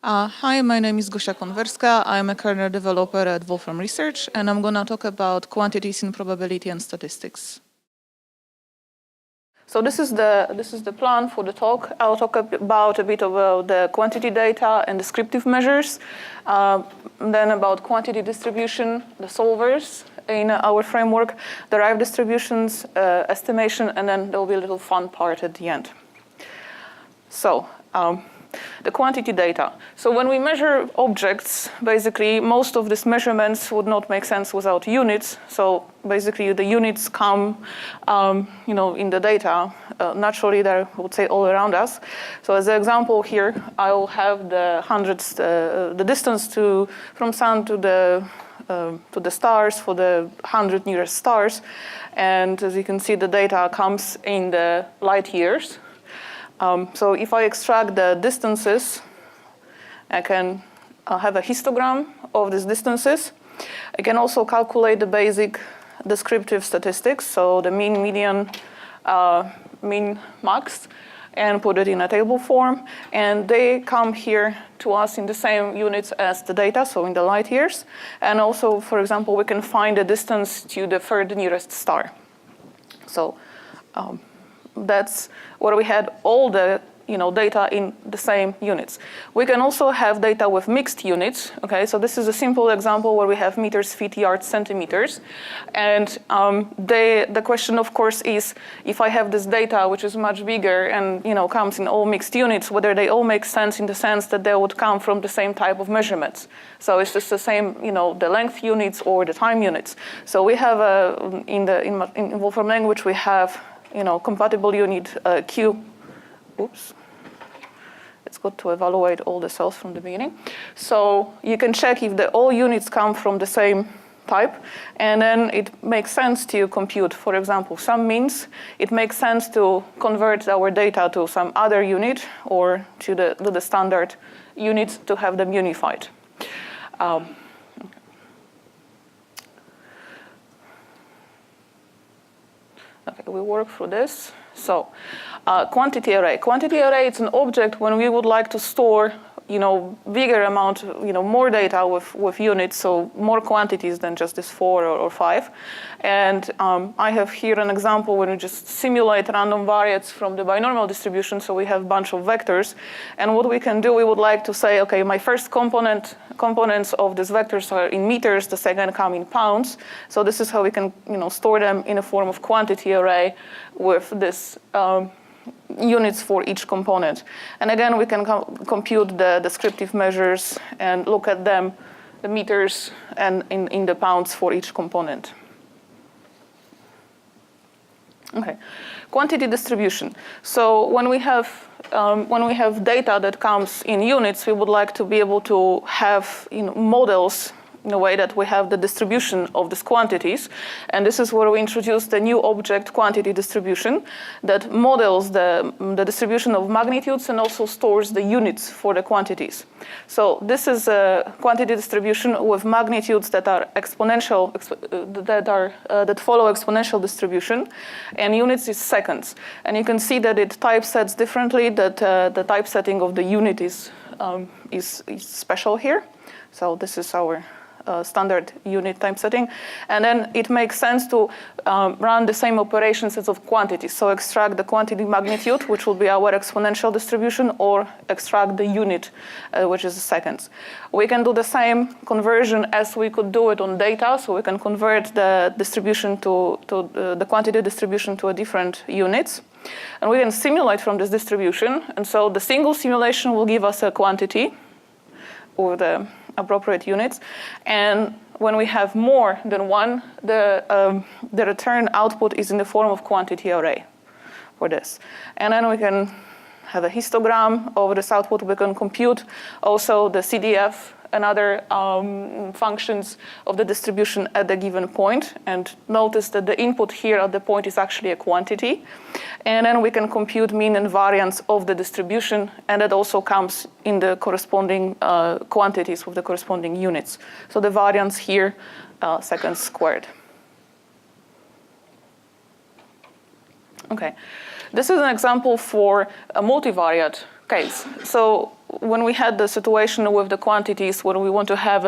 Hi, my name is Gosia Konwerska. I'm a kernel developer at Wolfram Research, and I'm going to talk about quantities in probability and statistics. So this is the plan for the talk. I'll talk about a bit about the quantity data and descriptive measures, then about quantity distribution, the solvers in our framework, derived distributions, estimation, and then there will be a little fun part at the end. So. The quantity data. So when we measure objects, basically most of these measurements would not make sense without units. So basically the units come, in the data. Naturally, they're, I would say, all around us. So as an example here, I will have the hundreds, the distance from sun to the stars for the 100 nearest stars, and as you can see, the data comes in the light years. So if I extract the distances, I can have a histogram of these distances. I can also calculate the basic descriptive statistics, so the mean, median, min, max, and put it in a table form. And they come here to us in the same units as the data, so in the light years. And also, for example, we can find the distance to the third nearest star. So. That's where we had all the data in the same units. We can also have data with mixed units. Okay, so this is a simple example where we have meters, feet, yards, centimeters, and the question, of course, is if I have this data which is much bigger and comes in all mixed units, whether they all make sense in the sense that they would come from the same type of measurements. So it's just the same, the length units or the time units. So we have in Wolfram language we have compatible unit Q. Oops. It's good to evaluate all the cells from the beginning. So you can check if all units come from the same type, and then it makes sense to compute, for example, some means. It makes sense to convert our data to some other unit or to the standard units to have them unified. Okay, we work through this. So, quantity array. Quantity array is an object when we would like to store, bigger amount, more data with units, so more quantities than just this 4 or 5. And I have here an example when we just simulate random variates from the binomial distribution. So we have a bunch of vectors, and what we can do, we would like to say, okay, my first components of these vectors are in meters, the second come in pounds. So this is how we can, store them in a form of quantity array with this. Units for each component. And again, we can compute the descriptive measures and look at them, the meters and in the pounds for each component. Okay, quantity distribution. So when we have data that comes in units, we would like to be able to have models in a way that we have the distribution of these quantities. And this is where we introduce the new object quantity distribution that models the distribution of magnitudes and also stores the units for the quantities. So this is a quantity distribution with magnitudes that are exponential, that follow exponential distribution, and units is seconds. And you can see that it typesets differently, that the typesetting of the unit is special here. So this is our standard unit typesetting, and then it makes sense to run the same operations as of quantities. So extract the quantity magnitude, which will be our exponential distribution, or extract the unit, which is the seconds. We can do the same conversion as we could do it on data. So we can convert the distribution to the quantity distribution to a different units. And we can simulate from this distribution. And so the single simulation will give us a quantity or the appropriate units, and when we have more than one, the return output is in the form of quantity array for this. And then we can have a histogram of this output. We can compute also the CDF and other functions of the distribution at the given point. And notice that the input here at the point is actually a quantity. And then we can compute mean and variance of the distribution, and that also comes in the corresponding quantities with the corresponding units. So the variance here, seconds squared. Okay, this is an example for a multivariate Okay, so when we had the situation with the quantities, when we want to have,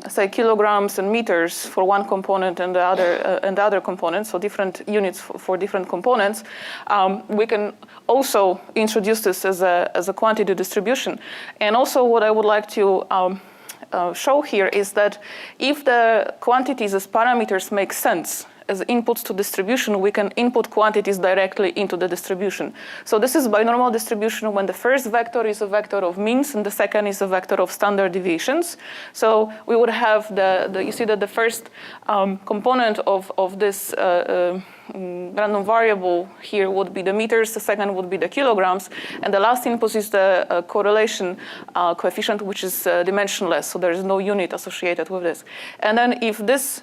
say, kilograms and meters for one component and the other component, so different units for different components, we can also introduce this as a quantity distribution. And also what I would like to show here is that if the quantities as parameters make sense, as inputs to distribution, we can input quantities directly into the distribution. So this is binormal distribution when the first vector is a vector of means and the second is a vector of standard deviations. So we would have you see that the first component of this random variable here would be the meters, the second would be the kilograms, and the last input is the correlation coefficient, which is dimensionless, so there is no unit associated with this. And then if this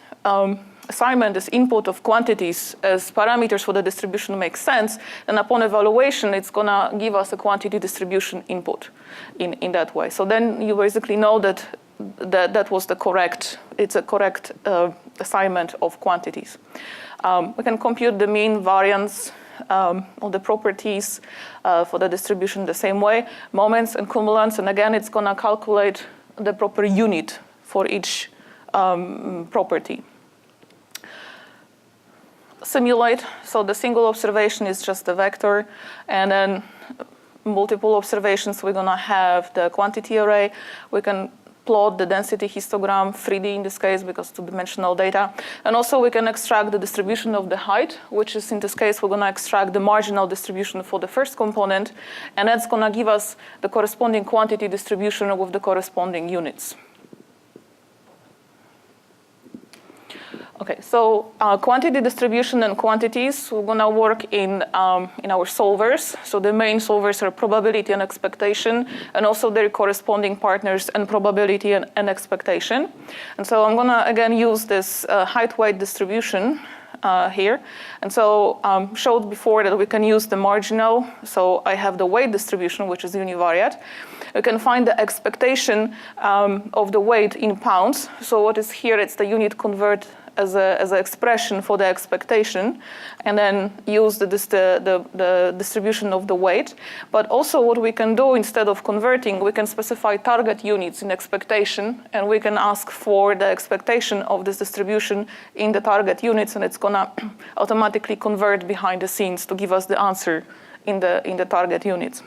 assignment, this input of quantities as parameters for the distribution makes sense, then upon evaluation, it's gonna give us a quantity distribution input in that way. So then you basically know that that was it's a correct assignment of quantities. We can compute the mean, variance, of the properties for the distribution the same way, moments and cumulants, and again, it's gonna calculate the proper unit for each property. Simulate, so the single observation is just a vector, and then multiple observations, we're gonna have the quantity array. We can plot the density histogram, 3D in this case because two-dimensional data. And also we can extract the distribution of the height, which is in this case, we're gonna extract the marginal distribution for the first component, and that's gonna give us the corresponding quantity distribution with the corresponding units. Okay, so quantity distribution and quantities, we're gonna work in our solvers. So the main solvers are probability and expectation, and also their corresponding partners and probability and expectation. And so I'm gonna again use this height-weight distribution here. And so showed before that we can use the marginal. So I have the weight distribution, which is univariate. You can find the expectation of the weight in pounds. So what is here, it's the unit convert as an expression for the expectation, and then use the distribution of the weight. But also what we can do instead of converting, we can specify target units in expectation, and we can ask for the expectation of this distribution in the target units, and it's gonna automatically convert behind the scenes to give us the answer in the target units.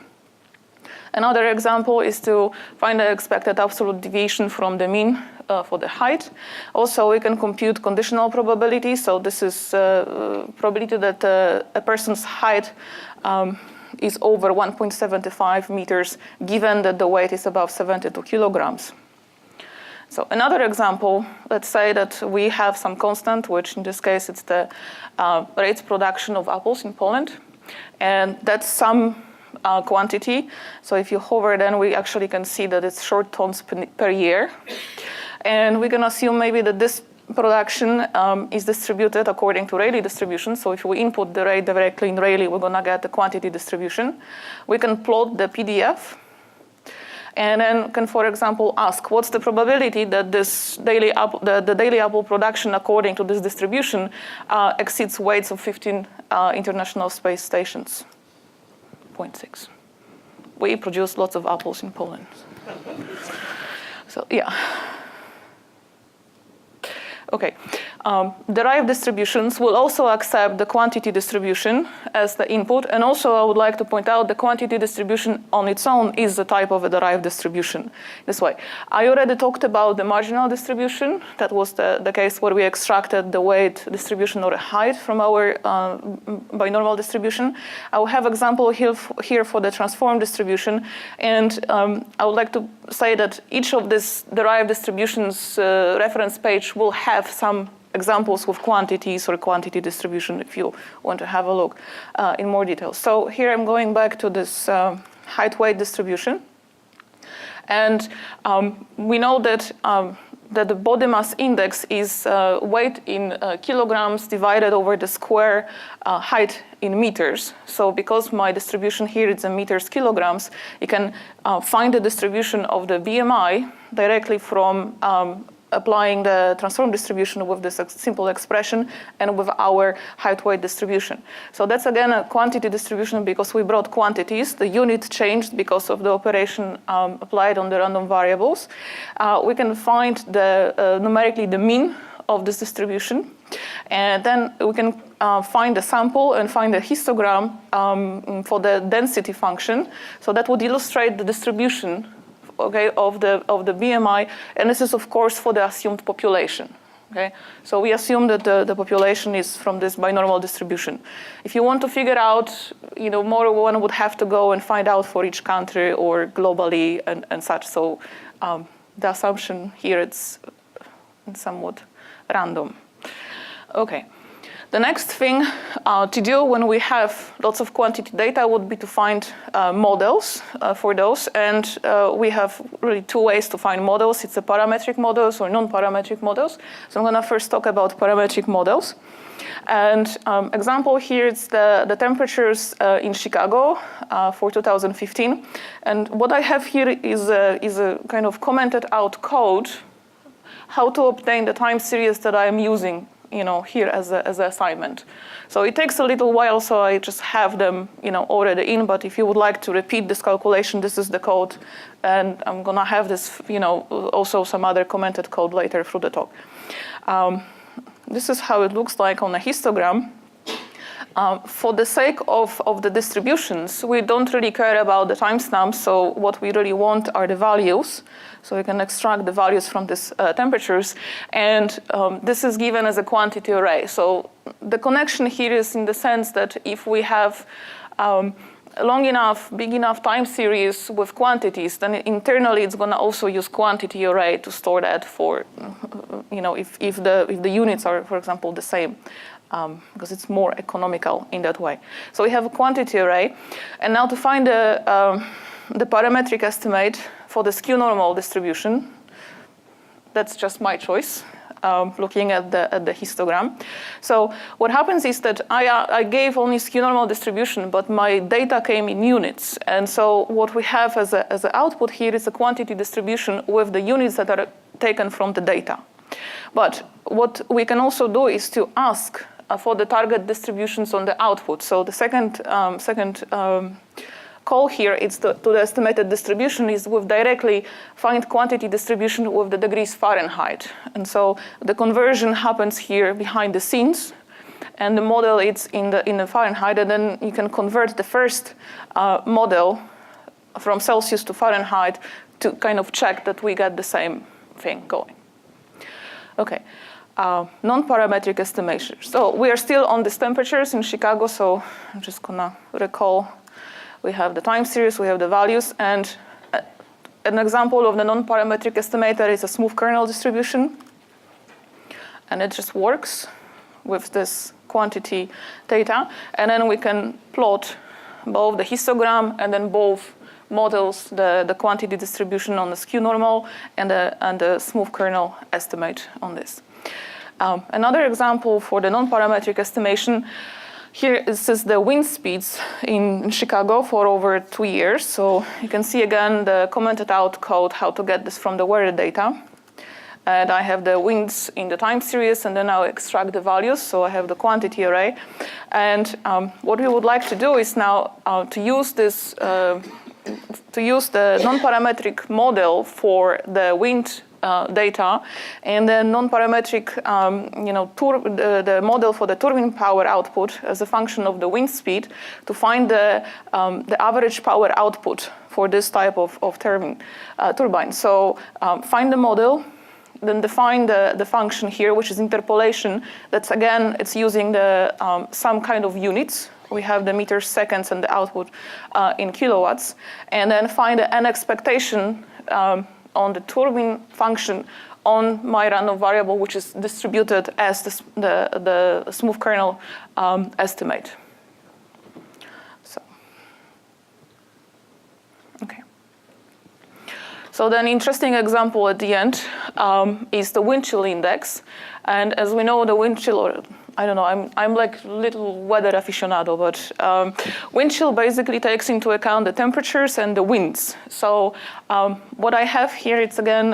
Another example is to find the expected absolute deviation from the mean for the height. Also, we can compute conditional probability. So this is probability that a person's height is over 1.75 meters, given that the weight is above 72 kilograms. So another example, let's say that we have some constant, which in this case, it's the rates production of apples in Poland. And that's some quantity. So if you hover, then we actually can see that it's short tons per year. And we can assume maybe that this production is distributed according to Rayleigh distribution. So if we input the rate directly in Rayleigh, we're gonna get the quantity distribution. We can plot the PDF. And then can, for example, ask what's the probability that this daily the daily apple production according to this distribution exceeds weights of 15 international space stations. 0.6. We produce lots of apples in Poland. So yeah. Okay. Derived distributions will also accept the quantity distribution as the input. And also I would like to point out the quantity distribution on its own is a type of a derived distribution. This way. I already talked about the marginal distribution. That was the case where we extracted the weight distribution or the height from our binormal distribution. I will have example here for the transform distribution. And I would like to say that each of these derived distributions reference page will have some examples with quantities or quantity distribution if you want to have a look in more detail. So here I'm going back to this height-weight distribution. And we know that the body mass index is weight in kilograms divided over the square height in meters. So because my distribution here is in meters kilograms, you can find the distribution of the BMI directly from applying the transform distribution with this simple expression and with our height weight distribution. So that's again a quantity distribution because we brought quantities. The unit changed because of the operation applied on the random variables. We can find numerically the mean of this distribution. And then we can find a sample and find a histogram for the density function. So that would illustrate the distribution, okay, of the BMI. And this is, of course, for the assumed population. Okay? So we assume that the population is from this binormal distribution. If you want to figure out, more, one would have to go and find out for each country or globally and such. So the assumption here it's somewhat random. Okay. The next thing to do when we have lots of quantity data would be to find models for those. And we have really two ways to find models. It's the parametric models or non-parametric models. So I'm going to first talk about parametric models. And example here is the temperatures in Chicago for 2015. And what I have here is a kind of commented out code how to obtain the time series that I am using, here as an assignment. So it takes a little while, so I just have them, already in. But if you would like to repeat this calculation, this is the code, and I'm gonna have this, also some other commented code later through the talk. This is how it looks like on a histogram. For the sake of the distributions, we don't really care about the timestamps. So what we really want are the values. So we can extract the values from these temperatures. And this is given as a quantity array. So the connection here is in the sense that if we have long enough, big enough time series with quantities, then internally it's going to also use quantity array to store that for, if the units are, for example, the same. Because it's more economical in that way. So we have a quantity array. And now to find the parametric estimate for the skew normal distribution, that's just my choice, looking at the histogram. So what happens is that I gave only skew normal distribution, but my data came in units. And so what we have as an output here is a quantity distribution with the units that are taken from the data. But what we can also do is to ask for the target distributions on the output. So the second call here is to the estimated distribution is with directly find quantity distribution with the degrees Fahrenheit. And so the conversion happens here behind the scenes, and the model is in the Fahrenheit, and then you can convert the first model from Celsius to Fahrenheit to kind of check that we get the same thing going. Okay. Non-parametric estimation. So we are still on these temperatures in Chicago, so I'm just gonna recall. We have the time series, we have the values, and an example of the non-parametric estimator is a smooth kernel distribution. And it just works with this quantity data. And then we can plot both the histogram and then both models, the quantity distribution on the skew normal and the smooth kernel estimate on this. Another example for the non-parametric estimation, here this is the wind speeds in Chicago for over 2 years. So you can see again the commented out code how to get this from the weather data. And I have the winds in the time series, and then I'll extract the values. So I have the quantity array. And what we would like to do is now to use this, to use the non-parametric model for the wind data, and then non-parametric, the model for the turbine power output as a function of the wind speed to find the average power output for this type of turbine. So find the model, then define the function here, which is interpolation. That's again, it's using the some kind of units. We have the meters, seconds, and the output in kilowatts, and then find an expectation on the turbine function on my random variable, which is distributed as the smooth kernel estimate. So, okay. So then interesting example at the end is the wind chill index. And as we know, the wind chill, or I don't know, I'm like little weather aficionado, but wind chill basically takes into account the temperatures and the winds. So what I have here, it's again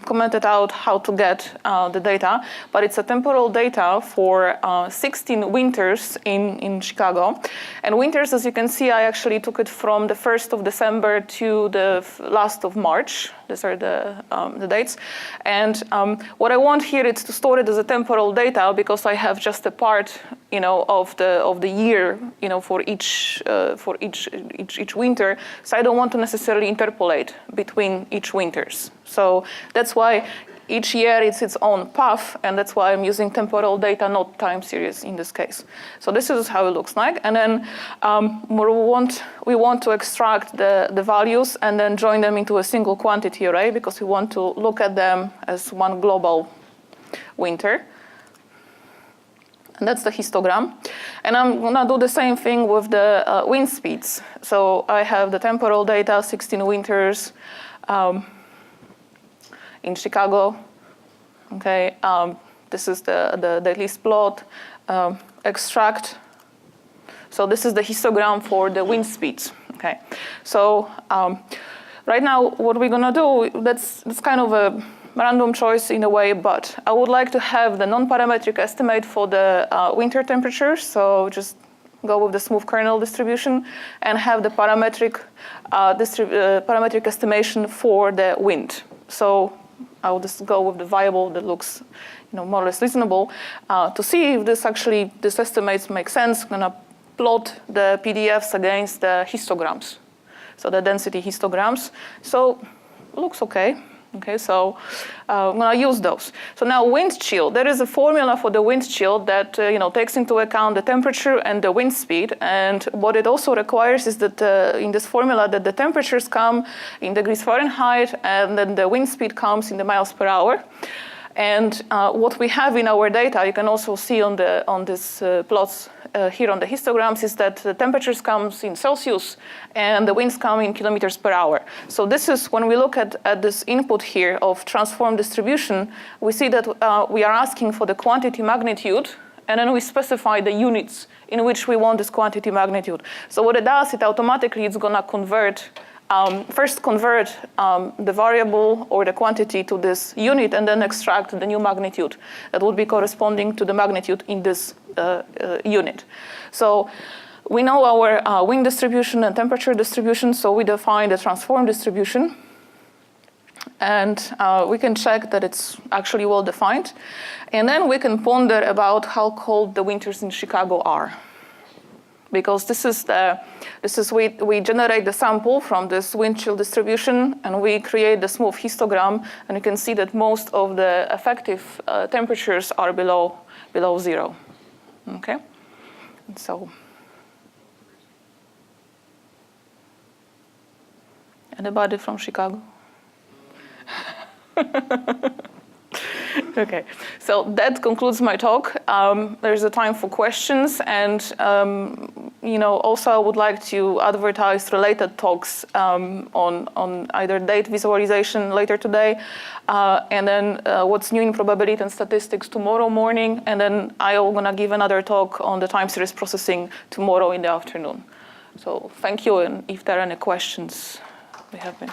commented out how to get the data, but it's a temporal data for 16 winters in Chicago. And winters, as you can see, I actually took it from the 1st of December to the last of March. These are the dates. And what I want here is to store it as a temporal data because I have just a part, of the year, for each winter. So I don't want to necessarily interpolate between each winters. So that's why each year it's its own path, and that's why I'm using temporal data, not time series in this case. So this is how it looks like. And then we want to extract the values and then join them into a single quantity array because we want to look at them as one global winter. And that's the histogram. And I'm gonna do the same thing with the wind speeds. So I have the temporal data, 16 winters, in Chicago. Okay, this is the daily plot. Extract. So this is the histogram for the wind speeds. Okay, so right now what we're gonna do, that's kind of a random choice in a way, but I would like to have the non-parametric estimate for the winter temperatures. So just go with the smooth kernel distribution and have the parametric estimation for the wind. So I will just go with the variable that looks, more or less reasonable to see if this estimates make sense. I'm gonna plot the PDFs against the histograms, so the density histograms. So it looks okay. Okay, so I'm gonna use those. So now wind chill, there is a formula for the wind chill that takes into account the temperature and the wind speed. And what it also requires is that in this formula that the temperatures come in degrees Fahrenheit and then the wind speed comes in the miles per hour. And what we have in our data, you can also see on this plots here on the histograms, is that the temperatures comes in Celsius and the winds come in kilometers per hour. So this is when we look at this input here of transform distribution, we see that we are asking for the quantity magnitude, and then we specify the units in which we want this quantity magnitude. So what it does, it automatically is gonna convert first convert the variable or the quantity to this unit and then extract the new magnitude that would be corresponding to the magnitude in this unit. So we know our wind distribution and temperature distribution, so we define the transform distribution. And we can check that it's actually well defined. And then we can ponder about how cold the winters in Chicago are. Because we generate the sample from this wind chill distribution and we create the smooth histogram, and you can see that most of the effective temperatures are below 0. Okay, so anybody from Chicago? Okay, so that concludes my talk. There's a time for questions, and also I would like to advertise related talks on either date visualization later today, and then what's new in probability and statistics tomorrow morning, and then I'm gonna give another talk on the time series processing tomorrow in the afternoon. So thank you, and if there are any questions, we have been.